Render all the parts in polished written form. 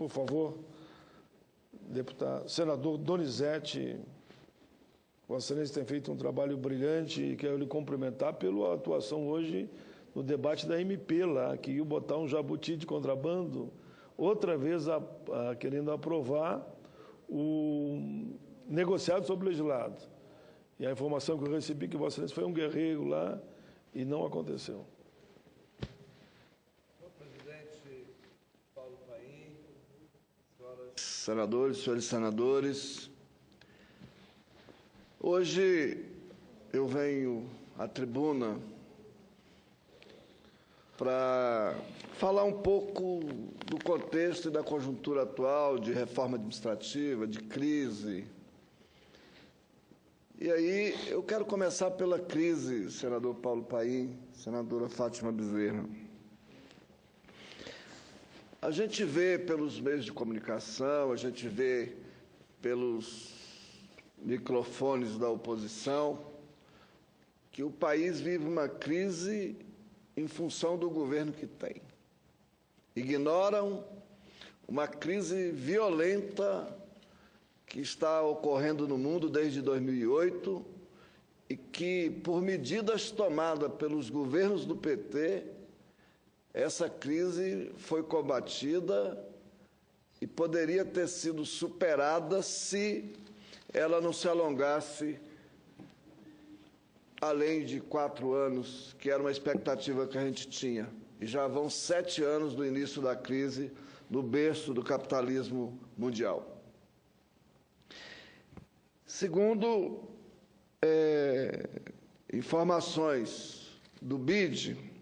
Por favor, deputado, senador Donizete, Vossa Excelência tem feito um trabalho brilhante e quero lhe cumprimentar pela atuação hoje no debate da MP lá, que ia botar um jabuti de contrabando, outra vez querendo aprovar o negociado sobre o legislado. E a informação que eu recebi que Vossa Excelência foi um guerreiro lá e não aconteceu. Senhor presidente Paulo Paim, senhores senadores, hoje eu venho à tribuna para falar um pouco do contexto e da conjuntura atual de reforma administrativa, de crise. E aí eu quero começar pela crise, senador Paulo Paim, senadora Fátima Bezerra. A gente vê pelos meios de comunicação, a gente vê pelos microfones da oposição, que o país vive uma crise em função do governo que tem. Ignoram uma crise violenta que está ocorrendo no mundo desde 2008 e que, por medidas tomadas pelos governos do PT, essa crise foi combatida e poderia ter sido superada se ela não se alongasse além de 4 anos, que era uma expectativa que a gente tinha. E já vão 7 anos do início da crise, no berço do capitalismo mundial. Segundo informações do BID,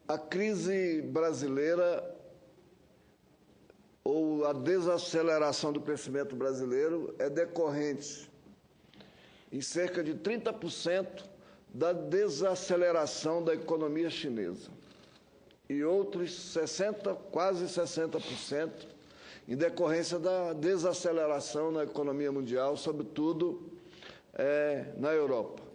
a crise brasileira ou a desaceleração do crescimento brasileiro é decorrente em cerca de 30% da desaceleração da economia chinesa e outros quase 60% em decorrência da desaceleração na economia mundial, sobretudo na Europa.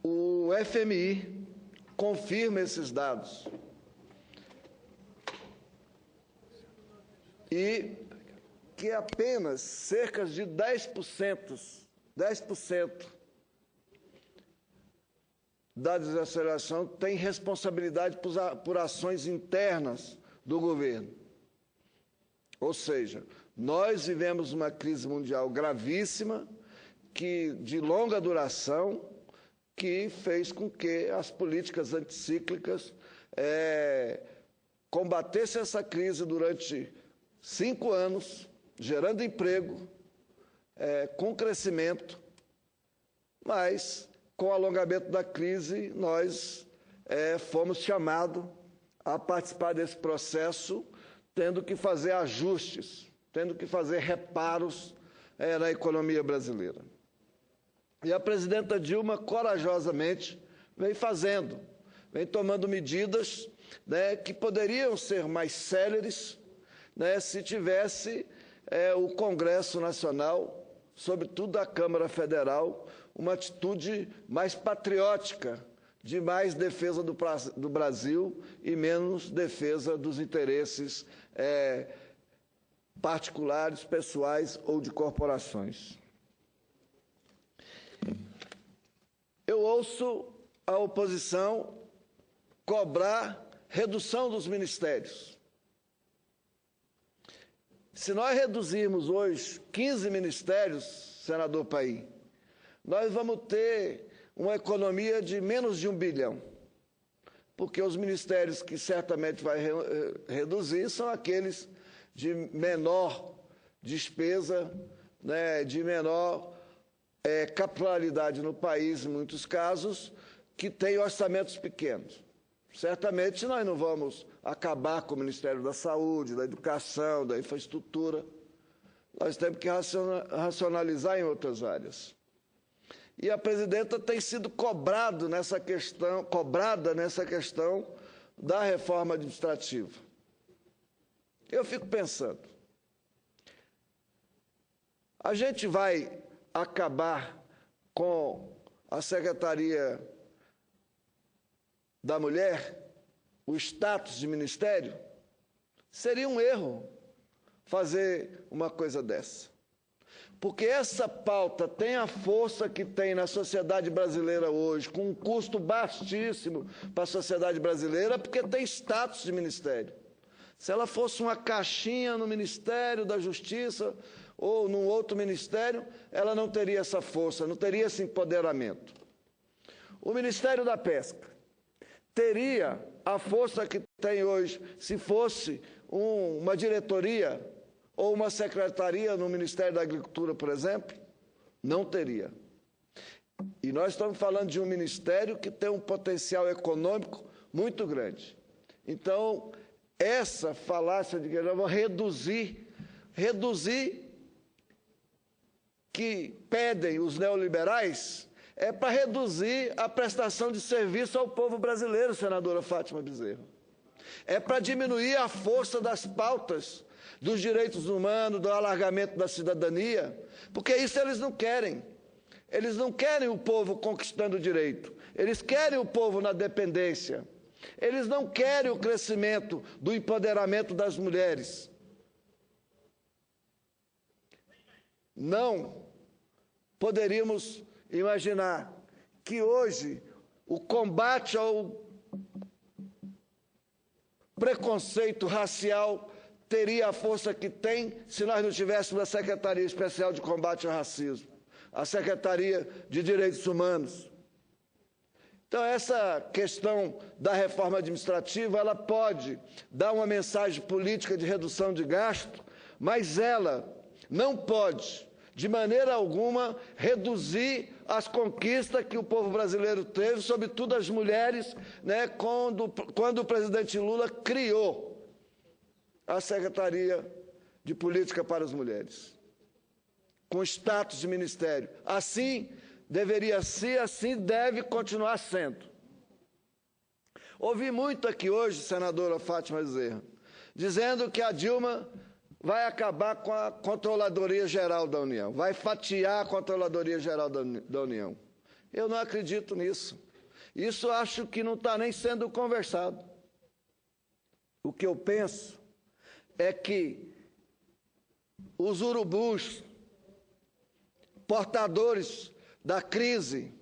O FMI confirma esses dados e que apenas cerca de 10% da desaceleração tem responsabilidade por ações internas do governo. Ou seja, nós vivemos uma crise mundial gravíssima, de longa duração, que fez com que as políticas anticíclicas combatessem essa crise durante 5 anos, gerando emprego, com crescimento, mas, com o alongamento da crise, nós fomos chamados a participar desse processo, tendo que fazer ajustes, tendo que fazer reparos na economia brasileira. E a presidenta Dilma, corajosamente, vem tomando medidas que poderiam ser mais céleres, se tivesse o Congresso Nacional, sobretudo a Câmara Federal, uma atitude mais patriótica, de mais defesa do Brasil e menos defesa dos interesses particulares, pessoais ou de corporações. Eu ouço a oposição cobrar redução dos ministérios. Se nós reduzirmos hoje 15 ministérios, senador Paim, nós vamos ter uma economia de menos de 1 bilhão, porque os ministérios que certamente vai reduzir são aqueles de menor despesa, de menor capilaridade no país, em muitos casos, que têm orçamentos pequenos. Certamente nós não vamos acabar com o Ministério da Saúde, da Educação, da Infraestrutura. Nós temos que racionalizar em outras áreas. E a presidenta tem sido cobrada nessa questão da reforma administrativa. Eu fico pensando, a gente vai acabar com a Secretaria da mulher, o status de ministério, seria um erro fazer uma coisa dessa. Porque essa pauta tem a força que tem na sociedade brasileira hoje, com um custo baixíssimo para a sociedade brasileira, porque tem status de ministério. Se ela fosse uma caixinha no Ministério da Justiça ou num outro ministério, ela não teria essa força, não teria esse empoderamento. O Ministério da Pesca teria a força que tem hoje se fosse uma diretoria ou uma secretaria no Ministério da Agricultura, por exemplo? Não teria. E nós estamos falando de um ministério que tem um potencial econômico muito grande. Então, essa falácia de que nós vamos reduzir que pedem os neoliberais é para reduzir a prestação de serviço ao povo brasileiro, senadora Fátima Bezerra. É para diminuir a força das pautas dos direitos humanos, do alargamento da cidadania, porque isso eles não querem. Eles não querem o povo conquistando o direito, eles querem o povo na dependência. Eles não querem o crescimento do empoderamento das mulheres. Não poderíamos imaginar que hoje o combate ao preconceito racial teria a força que tem se nós não tivéssemos a Secretaria Especial de Combate ao Racismo, a Secretaria de Direitos Humanos. Então, essa questão da reforma administrativa, ela pode dar uma mensagem política de redução de gasto, mas ela não pode, de maneira alguma, reduzir as conquistas que o povo brasileiro teve, sobretudo as mulheres, né, quando o presidente Lula criou a Secretaria de Política para as Mulheres, com status de ministério. Assim deveria ser, assim deve continuar sendo. Ouvi muito aqui hoje, senadora Fátima Bezerra, dizendo que a Dilma vai acabar com a Controladoria Geral da União, vai fatiar a Controladoria Geral da União. Eu não acredito nisso. Isso acho que não está nem sendo conversado. O que eu penso é que os urubus, portadores da crise,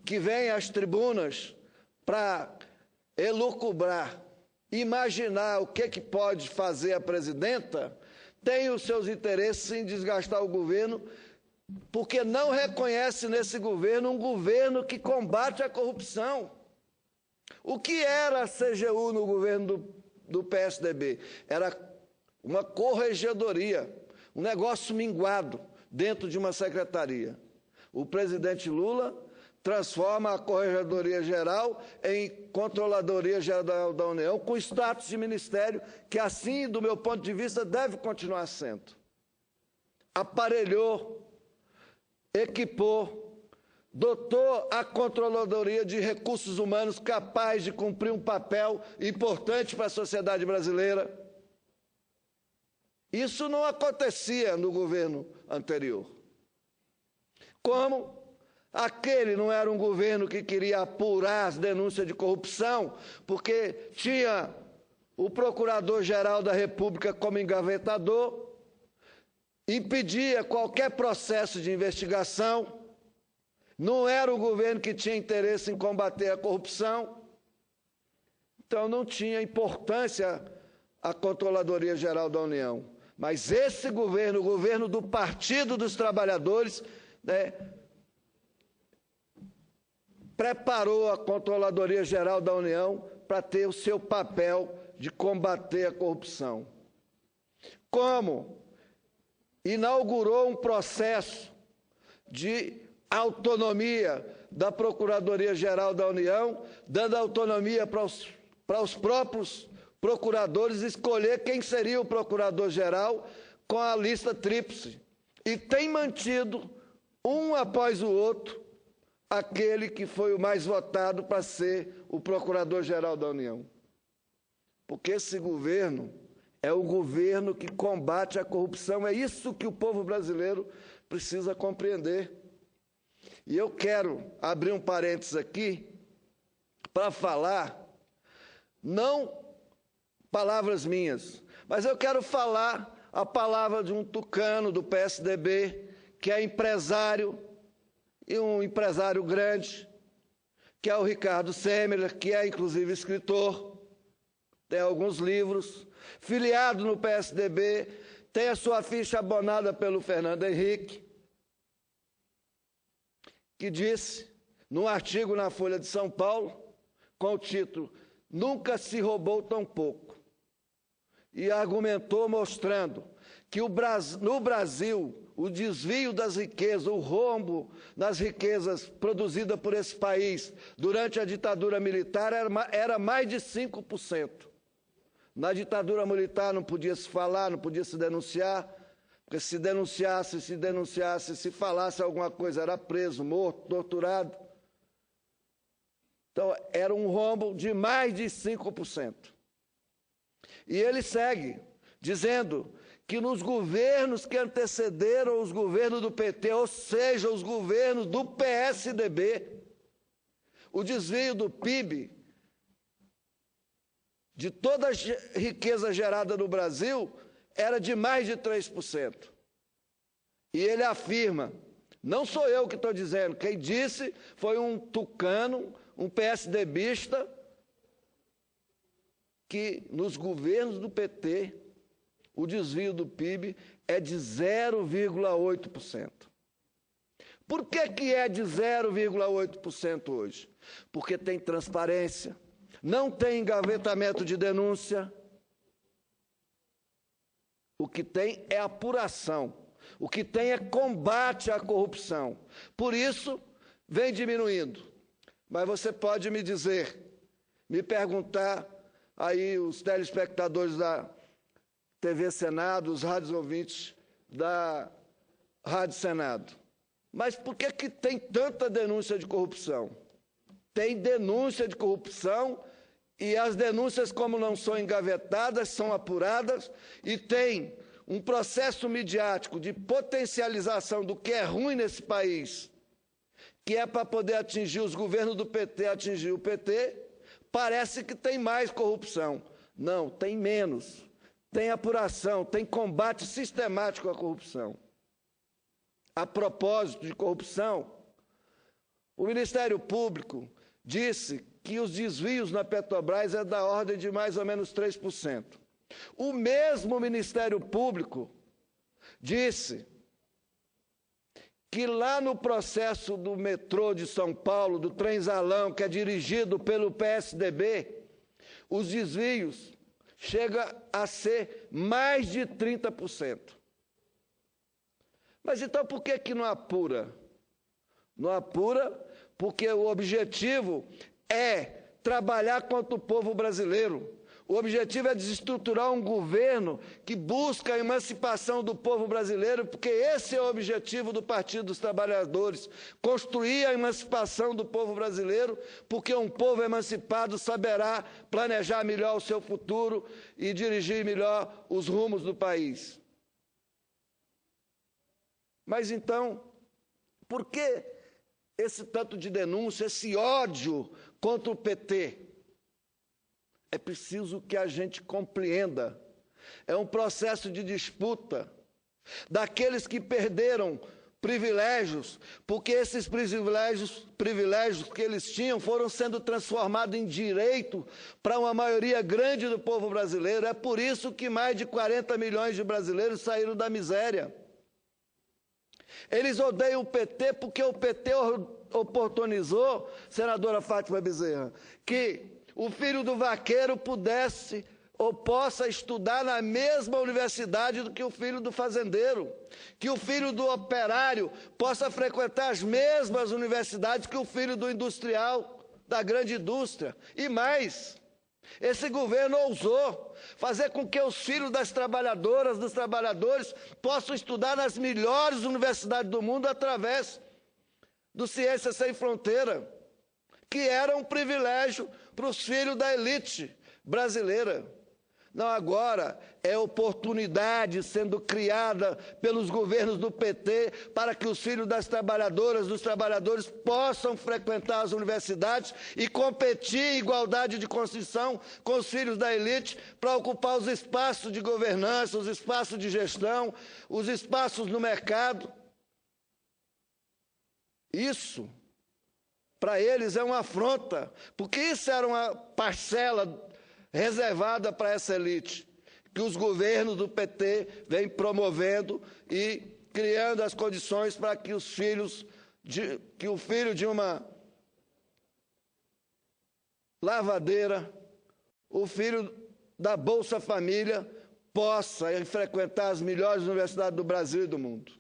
que vêm às tribunas para elucubrar, imaginar o que pode fazer a presidenta, tem os seus interesses em desgastar o governo, porque não reconhece nesse governo um governo que combate a corrupção. O que era a CGU no governo do PSDB? Era uma corregedoria, um negócio minguado dentro de uma secretaria. O presidente Lula transforma a Corregedoria Geral em Controladoria Geral da União, com status de ministério, que assim, do meu ponto de vista, deve continuar sendo. Aparelhou, equipou, dotou a Controladoria de Recursos Humanos capaz de cumprir um papel importante para a sociedade brasileira. Isso não acontecia no governo anterior. Como aquele não era um governo que queria apurar as denúncias de corrupção, porque tinha o Procurador-Geral da República como engavetador, impedia qualquer processo de investigação, não era o governo que tinha interesse em combater a corrupção, então não tinha importância a Controladoria Geral da União. Mas esse governo, o governo do Partido dos Trabalhadores, né, preparou a Controladoria Geral da União para ter o seu papel de combater a corrupção. Como inaugurou um processo de autonomia da Procuradoria Geral da União, dando autonomia para os próprios procuradores escolher quem seria o procurador-geral com a lista tríplice. E tem mantido, um após o outro, aquele que foi o mais votado para ser o Procurador-Geral da União. Porque esse governo é o governo que combate a corrupção. É isso que o povo brasileiro precisa compreender. E eu quero abrir um parênteses aqui para falar, não palavras minhas, mas eu quero falar a palavra de um tucano do PSDB, que é empresário, e um empresário grande, que é o Ricardo Semler, que é inclusive escritor, tem alguns livros, filiado no PSDB, tem a sua ficha abonada pelo Fernando Henrique, que disse, num artigo na Folha de São Paulo, com o título "Nunca se roubou tão pouco", e argumentou mostrando que no Brasil o desvio das riquezas, o rombo nas riquezas produzidas por esse país durante a ditadura militar era mais de 5%. Na ditadura militar não podia se falar, não podia se denunciar, porque se denunciasse, se falasse alguma coisa, era preso, morto, torturado. Então, era um rombo de mais de 5%. E ele segue dizendo que nos governos que antecederam os governos do PT, ou seja, os governos do PSDB, o desvio do PIB, de toda a riqueza gerada no Brasil, era de mais de 3%. E ele afirma, não sou eu que estou dizendo, quem disse foi um tucano, um PSDBista, que nos governos do PT, o desvio do PIB é de 0,8%. Por que é de 0,8% hoje? Porque tem transparência, não tem engavetamento de denúncia. O que tem é apuração, o que tem é combate à corrupção. Por isso, vem diminuindo. Mas você pode me dizer, me perguntar, aí os telespectadores da TV Senado, os rádios ouvintes da Rádio Senado, mas por que tem tanta denúncia de corrupção? Tem denúncia de corrupção e as denúncias, como não são engavetadas, são apuradas e tem um processo midiático de potencialização do que é ruim nesse país, que é para poder atingir os governos do PT, atingir o PT, parece que tem mais corrupção. Não, tem menos. Tem apuração, tem combate sistemático à corrupção. A propósito de corrupção, o Ministério Público disse que os desvios na Petrobras é da ordem de mais ou menos 3%. O mesmo Ministério Público disse que lá no processo do metrô de São Paulo, do Trenzalão, que é dirigido pelo PSDB, os desvios chegam a ser mais de 30%. Mas então por que não apura? Não apura porque o objetivo é trabalhar contra o povo brasileiro. O objetivo é desestruturar um governo que busca a emancipação do povo brasileiro, porque esse é o objetivo do Partido dos Trabalhadores, construir a emancipação do povo brasileiro, porque um povo emancipado saberá planejar melhor o seu futuro e dirigir melhor os rumos do país. Mas então, por que esse tanto de denúncia, esse ódio contra o PT? É preciso que a gente compreenda. É um processo de disputa daqueles que perderam privilégios, porque esses privilégios que eles tinham foram sendo transformados em direito para uma maioria grande do povo brasileiro. É por isso que mais de 40 milhões de brasileiros saíram da miséria. Eles odeiam o PT porque o PT oportunizou, senadora Fátima Bezerra, que o filho do vaqueiro pudesse ou possa estudar na mesma universidade do que o filho do fazendeiro, que o filho do operário possa frequentar as mesmas universidades que o filho do industrial, da grande indústria. E mais, esse governo ousou fazer com que os filhos das trabalhadoras, dos trabalhadores, possam estudar nas melhores universidades do mundo através do Ciência Sem Fronteira, que era um privilégio para os filhos da elite brasileira. Não, agora é oportunidade sendo criada pelos governos do PT para que os filhos das trabalhadoras, dos trabalhadores, possam frequentar as universidades e competir em igualdade de condição com os filhos da elite para ocupar os espaços de governança, os espaços de gestão, os espaços no mercado. Isso, para eles, é uma afronta, porque isso era uma parcela reservada para essa elite, que os governos do PT vêm promovendo e criando as condições para que o filho de uma lavadeira, o filho da Bolsa Família, possa frequentar as melhores universidades do Brasil e do mundo.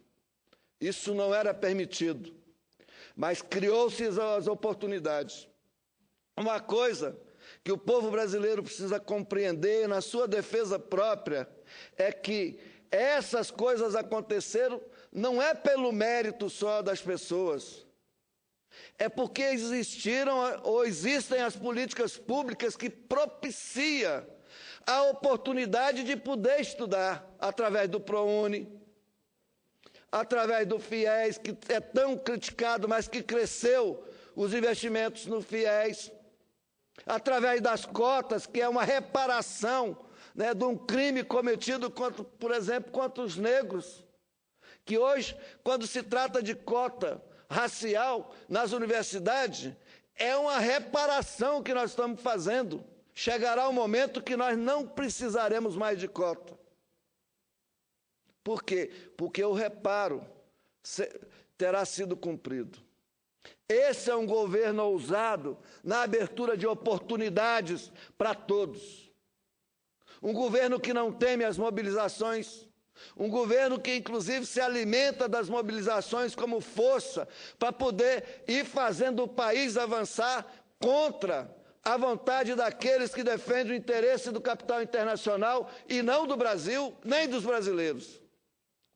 Isso não era permitido, mas criou-se as oportunidades. Uma coisa que o povo brasileiro precisa compreender na sua defesa própria é que essas coisas aconteceram não é pelo mérito só das pessoas, é porque existiram ou existem as políticas públicas que propiciam a oportunidade de poder estudar através do ProUni, através do FIES, que é tão criticado, mas que cresceu os investimentos no FIES, através das cotas, que é uma reparação, né, de um crime cometido, por exemplo, contra os negros, que hoje, quando se trata de cota racial nas universidades, é uma reparação que nós estamos fazendo. Chegará um momento que nós não precisaremos mais de cota. Por quê? Porque o reparo terá sido cumprido. Esse é um governo ousado na abertura de oportunidades para todos. Um governo que não teme as mobilizações, um governo que, inclusive, se alimenta das mobilizações como força para poder ir fazendo o país avançar contra a vontade daqueles que defendem o interesse do capital internacional e não do Brasil, nem dos brasileiros.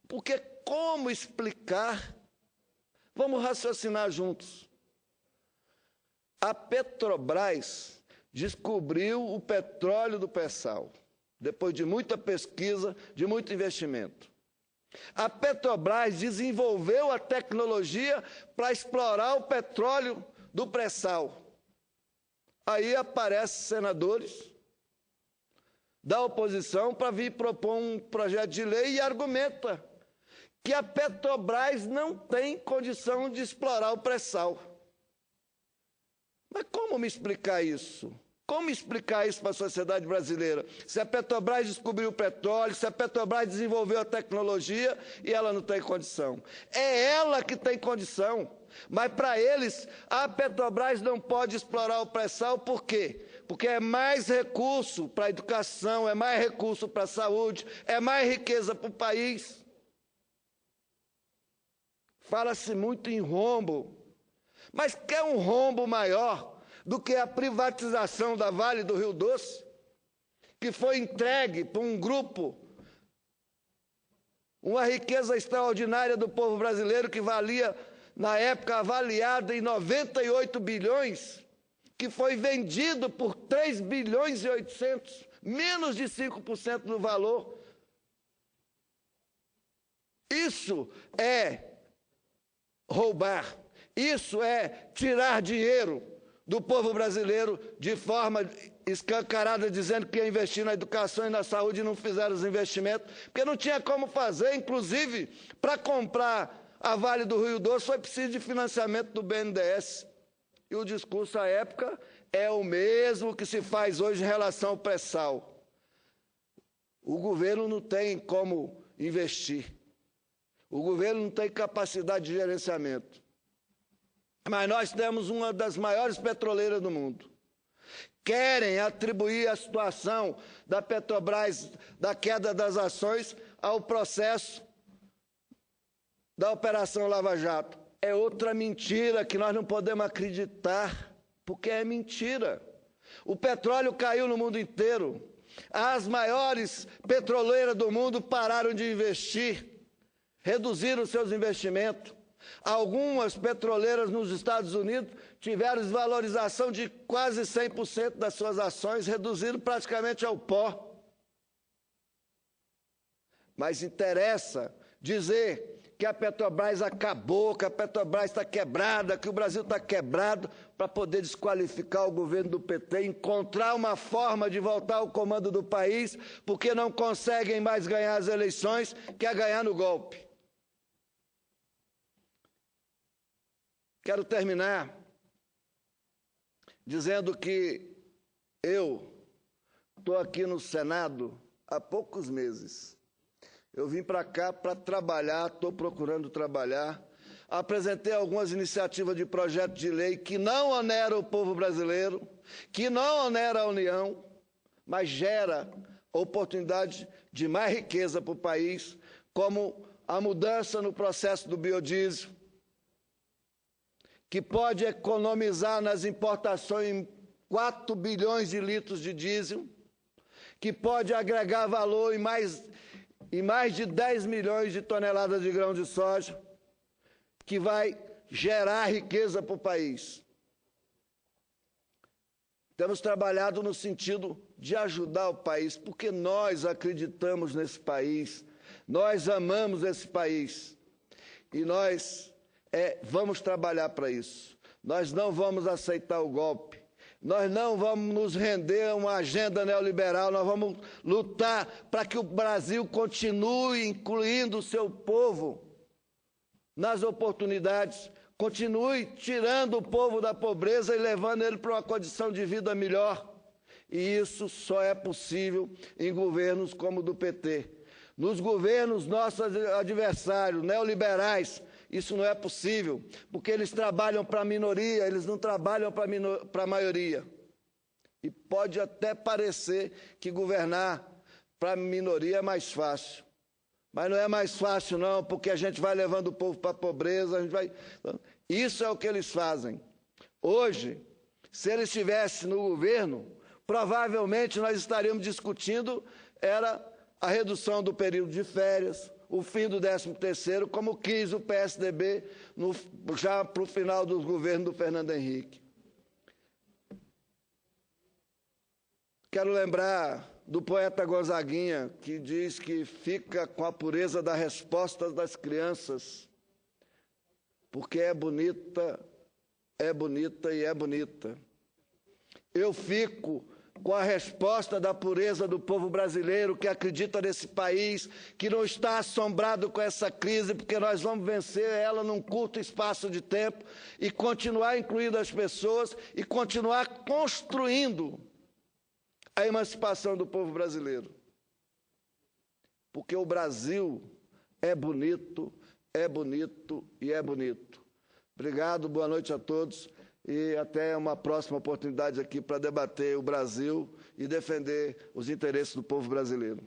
Porque como explicar? Vamos raciocinar juntos. A Petrobras descobriu o petróleo do pré-sal, depois de muita pesquisa, de muito investimento. A Petrobras desenvolveu a tecnologia para explorar o petróleo do pré-sal. Aí aparecem senadores da oposição para vir propor um projeto de lei e argumenta que a Petrobras não tem condição de explorar o pré-sal. Mas como me explicar isso? Como explicar isso para a sociedade brasileira? Se a Petrobras descobriu o petróleo, se a Petrobras desenvolveu a tecnologia e ela não tem condição. É ela que tem condição. Mas para eles, a Petrobras não pode explorar o pré-sal, por quê? Porque é mais recurso para a educação, é mais recurso para a saúde, é mais riqueza para o país. Fala-se muito em rombo, mas quer um rombo maior do que a privatização da Vale do Rio Doce, que foi entregue por um grupo, uma riqueza extraordinária do povo brasileiro que valia, na época, avaliada em 98 bilhões, que foi vendido por 3 bilhões e 800, menos de 5% do valor. Isso é roubar, isso é tirar dinheiro do povo brasileiro de forma escancarada, dizendo que ia investir na educação e na saúde e não fizeram os investimentos, porque não tinha como fazer, inclusive, para comprar a Vale do Rio Doce foi preciso de financiamento do BNDES. E o discurso à época é o mesmo que se faz hoje em relação ao pré-sal. O governo não tem como investir. O governo não tem capacidade de gerenciamento. Mas nós temos uma das maiores petroleiras do mundo. Querem atribuir a situação da Petrobras, da queda das ações, ao processo da Operação Lava Jato. É outra mentira que nós não podemos acreditar, porque é mentira. O petróleo caiu no mundo inteiro. As maiores petroleiras do mundo pararam de investir, reduziram seus investimentos. Algumas petroleiras nos Estados Unidos tiveram desvalorização de quase 100% das suas ações, reduziram praticamente ao pó. mas interessa dizer que a Petrobras acabou, que a Petrobras está quebrada, que o Brasil está quebrado, para poder desqualificar o governo do PT, encontrar uma forma de voltar ao comando do país, porque não conseguem mais ganhar as eleições, quer ganhar no golpe. Quero terminar dizendo que eu estou aqui no Senado há poucos meses. Eu vim para cá para trabalhar, estou procurando trabalhar. Apresentei algumas iniciativas de projeto de lei que não oneram o povo brasileiro, que não onera a União, mas gera oportunidade de mais riqueza para o país, como a mudança no processo do biodiesel, que pode economizar nas importações 4 bilhões de litros de diesel, que pode agregar valor em mais de 10 milhões de toneladas de grão de soja, que vai gerar riqueza para o país. Temos trabalhado no sentido de ajudar o país, porque nós acreditamos nesse país, nós amamos esse país e nós vamos trabalhar para isso. Nós não vamos aceitar o golpe. Nós não vamos nos render a uma agenda neoliberal, nós vamos lutar para que o Brasil continue incluindo o seu povo nas oportunidades, continue tirando o povo da pobreza e levando ele para uma condição de vida melhor. E isso só é possível em governos como o do PT. Nos governos nossos adversários, neoliberais, isso não é possível, porque eles trabalham para a minoria, eles não trabalham para a maioria. E pode até parecer que governar para a minoria é mais fácil. Mas não é mais fácil não, porque a gente vai levando o povo para a pobreza, Isso é o que eles fazem. Hoje, se eles estivessem no governo, provavelmente nós estaríamos discutindo a redução do período de férias, o fim do 13º, como quis o PSDB já para o final do governo do Fernando Henrique. Quero lembrar do poeta Gonzaguinha, que diz que fica com a pureza das respostas das crianças, porque é bonita e é bonita. Eu fico com a resposta da pureza do povo brasileiro que acredita nesse país, que não está assombrado com essa crise, porque nós vamos vencer ela num curto espaço de tempo e continuar incluindo as pessoas e continuar construindo a emancipação do povo brasileiro. Porque o Brasil é bonito e é bonito. Obrigado, boa noite a todos. E até uma próxima oportunidade aqui para debater o Brasil e defender os interesses do povo brasileiro.